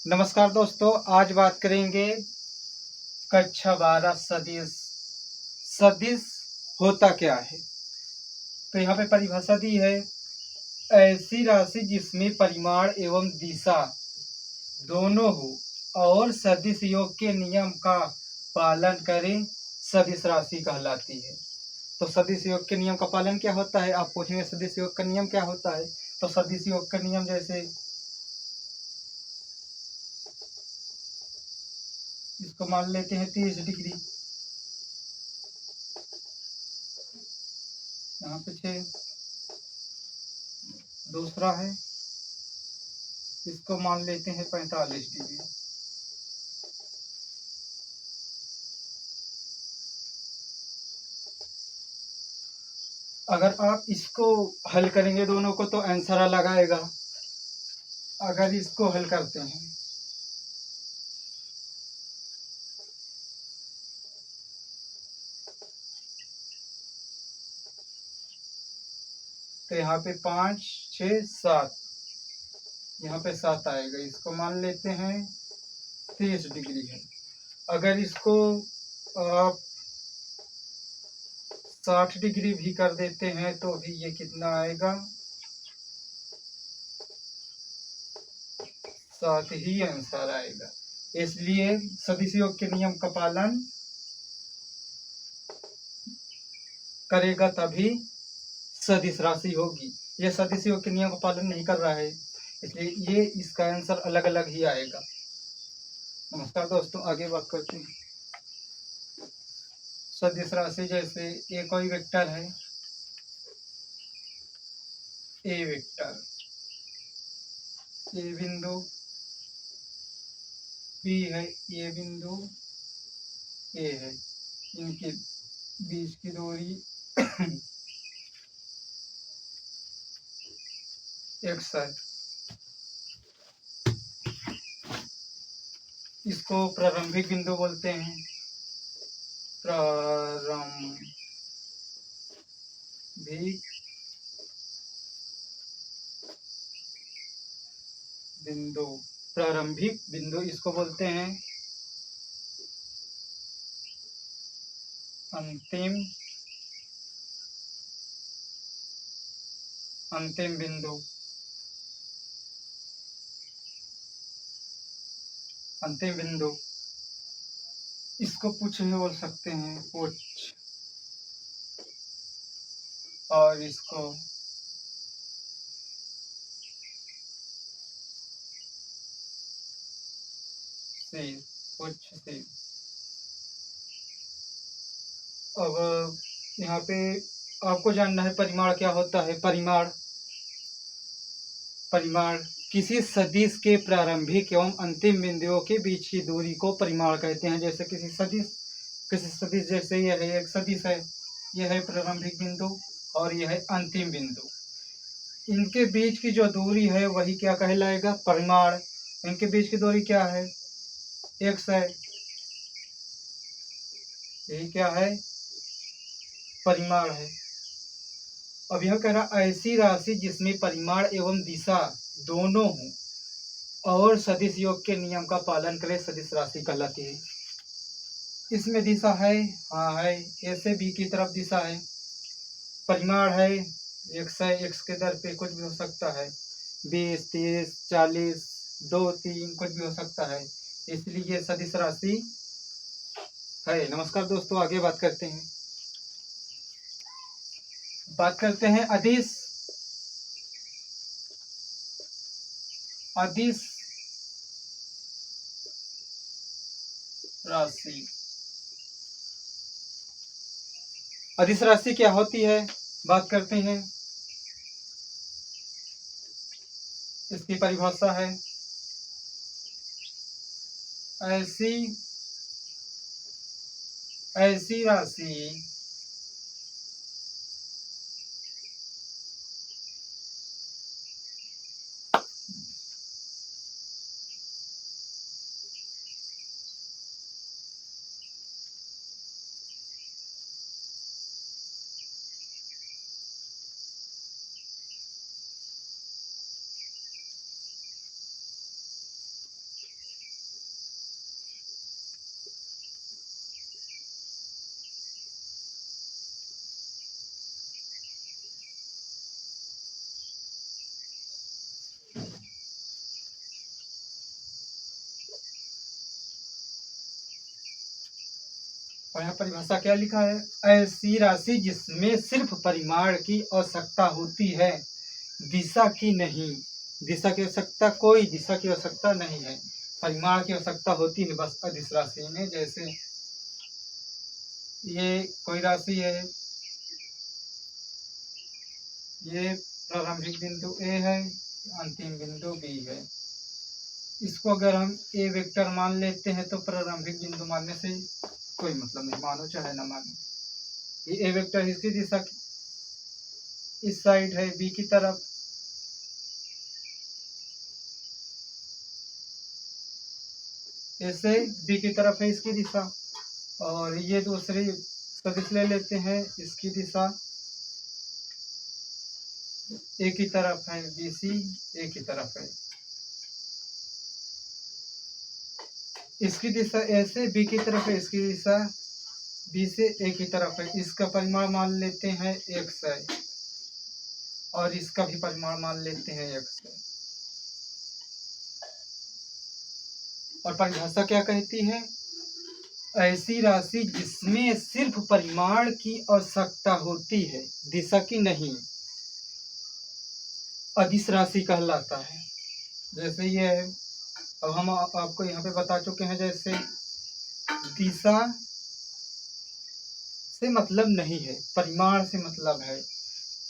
नमस्कार दोस्तों, आज बात करेंगे कक्षा 12 सदिश। सदिश होता क्या है? तो यहाँ पे परिभाषा दी है, ऐसी राशि जिसमें परिमाण एवं दिशा दोनों हो और सदिश योग के नियम का पालन करें, सदिश राशि कहलाती है। तो सदिश योग के नियम का पालन क्या होता है? आप पूछेंगे सदिश योग का नियम क्या होता है? तो सदिश योग का नियम जैसे इसको मान लेते हैं 30 डिग्री, यहाँ पे 6, दूसरा है इसको मान लेते हैं 45 डिग्री। अगर आप इसको हल करेंगे दोनों को तो आंसर अलग आएगा। अगर इसको हल करते हैं तो यहाँ पे 5, 6, 7, यहाँ पे 7 आएगा। इसको मान लेते हैं 30 डिग्री है। अगर इसको आप 60 डिग्री भी कर देते हैं तो भी ये कितना आएगा? 7 ही आंसर आएगा। इसलिए सदिश योग के नियम का पालन करेगा तभी सदिश राशि होगी। ये सदिश योग के नियम का पालन नहीं कर रहा है, इसलिए ये इसका आंसर अलग अलग ही आएगा। नमस्कार दोस्तों, आगे बात करते हैं। सदिश राशि जैसे ये कोई वेक्टर है, ए वेक्टर, ये बिंदु बी है, ये बिंदु ए है, इनके बीच की दूरी एक्स है। इसको प्रारंभिक बिंदु बोलते हैं। प्रारंभिक बिंदु, प्रारंभिक बिंदु इसको बोलते हैं। अंतिम अंतिम बिंदु, अंतिम बिंदु इसको पुच्छ भी बोल सकते हैं, पुच्छ। और इसको शीर्ष, पुच्छ शीर्ष। अब यहाँ पे आपको जानना है परिमाण क्या होता है। परिमाण परिमाण किसी सदिश के प्रारंभिक एवं अंतिम बिंदुओं के बीच की दूरी को परिमाण कहते हैं। जैसे किसी सदिश जैसे यह है एक सदिश है, यह है प्रारंभिक बिंदु और यह है अंतिम बिंदु। इनके बीच की जो दूरी है वही क्या कहलाएगा? परिमाण। इनके बीच की दूरी क्या है? एक्स है, यही क्या है? परिमाण है। अब यह कह रहा ऐसी राशि जिसमें परिमाण एवं दिशा दोनों हो और सदिश योग के नियम का पालन करे, सदिश राशि कहलाती है। इसमें दिशा है, हाँ है, ए से बी की तरफ दिशा है। परिमाण है, एक्स है, एक्स के दर पे कुछ भी हो सकता है, 20, 30, 40, 2, 3 कुछ भी हो सकता है, इसलिए सदिश राशि है। नमस्कार दोस्तों, आगे बात करते हैं। अदिश अदिश राशि। अदिश राशि क्या होती है, बात करते हैं। इसकी परिभाषा है, ऐसी ऐसी राशि और यहाँ परिभाषा क्या लिखा है, ऐसी राशि जिसमें सिर्फ परिमाण की आवश्यकता होती है, दिशा की नहीं। दिशा की आवश्यकता, कोई दिशा की आवश्यकता नहीं है, परिमाण की आवश्यकता होती है बस अदिश राशि में। जैसे ये कोई राशि है, ये प्रारंभिक बिंदु ए है, अंतिम बिंदु बी है। इसको अगर हम ए वेक्टर मान लेते हैं तो प्रारंभिक बिंदु मानने से कोई मतलब नहीं, मानो चाहे ना मानो। ये ए वेक्टर इसकी दिशा इस साइड है, बी की तरफ। ऐसे बी की तरफ है इसकी दिशा, और ये दूसरी सदिश ले लेते हैं, इसकी दिशा ए की तरफ है, बी सी ए की तरफ है। इसकी दिशा ए से बी की तरफ है, इसकी दिशा बी से ए की तरफ है। इसका परिमाण मान लेते हैं x है, और इसका भी परिमाण मान लेते हैं x है। और परिभाषा क्या कहती है, ऐसी राशि जिसमें सिर्फ परिमाण की आवश्यकता होती है, दिशा की नहीं, अदिश राशि कहलाता है। जैसे ये है, अब हम आपको यहाँ पे बता चुके हैं, जैसे दिशा से मतलब नहीं है, परिमाण से मतलब है।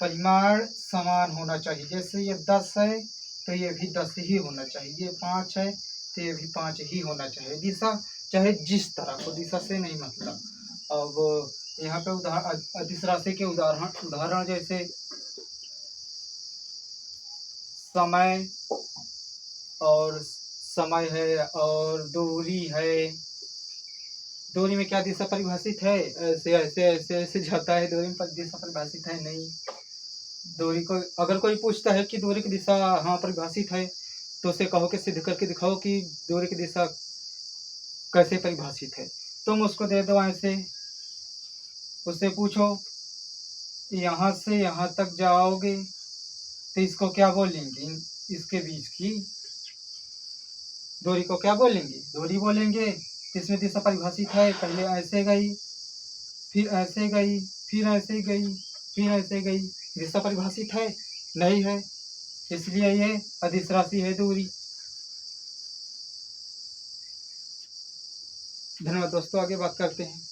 परिमाण समान होना चाहिए, जैसे ये 10 है तो ये भी 10 ही होना चाहिए, ये 5 है तो ये भी 5 ही होना चाहिए। दिशा चाहे जिस तरह को, दिशा से नहीं मतलब। अब यहाँ पे अदिश राशि के उदाहरण जैसे समय, और समय है, और दूरी है। दूरी में क्या दिशा परिभाषित है, ऐसे ऐसे ऐसे ऐसे जाता है, दूरी में दिशा परिभाषित है नहीं। दूरी को अगर कोई पूछता है कि दूरी की दिशा हाँ परिभाषित है, तो उसे कहो कि सिद्ध करके दिखाओ कि दूरी की दिशा कैसे परिभाषित है। तुम उसको दे दो ऐसे, उससे पूछो यहाँ से यहाँ तक जाओगे तो इसको क्या बोलेंगे, इसके बीच की दूरी को क्या बोलेंगे, दूरी बोलेंगे। इसमें दिशा परिभाषित है, पहले ऐसे गई, फिर ऐसे गई, फिर ऐसे गई, फिर ऐसे गई। दिशा परिभाषित है नहीं है, इसलिए ये अदिश राशि है दूरी। धन्यवाद दोस्तों, आगे बात करते हैं।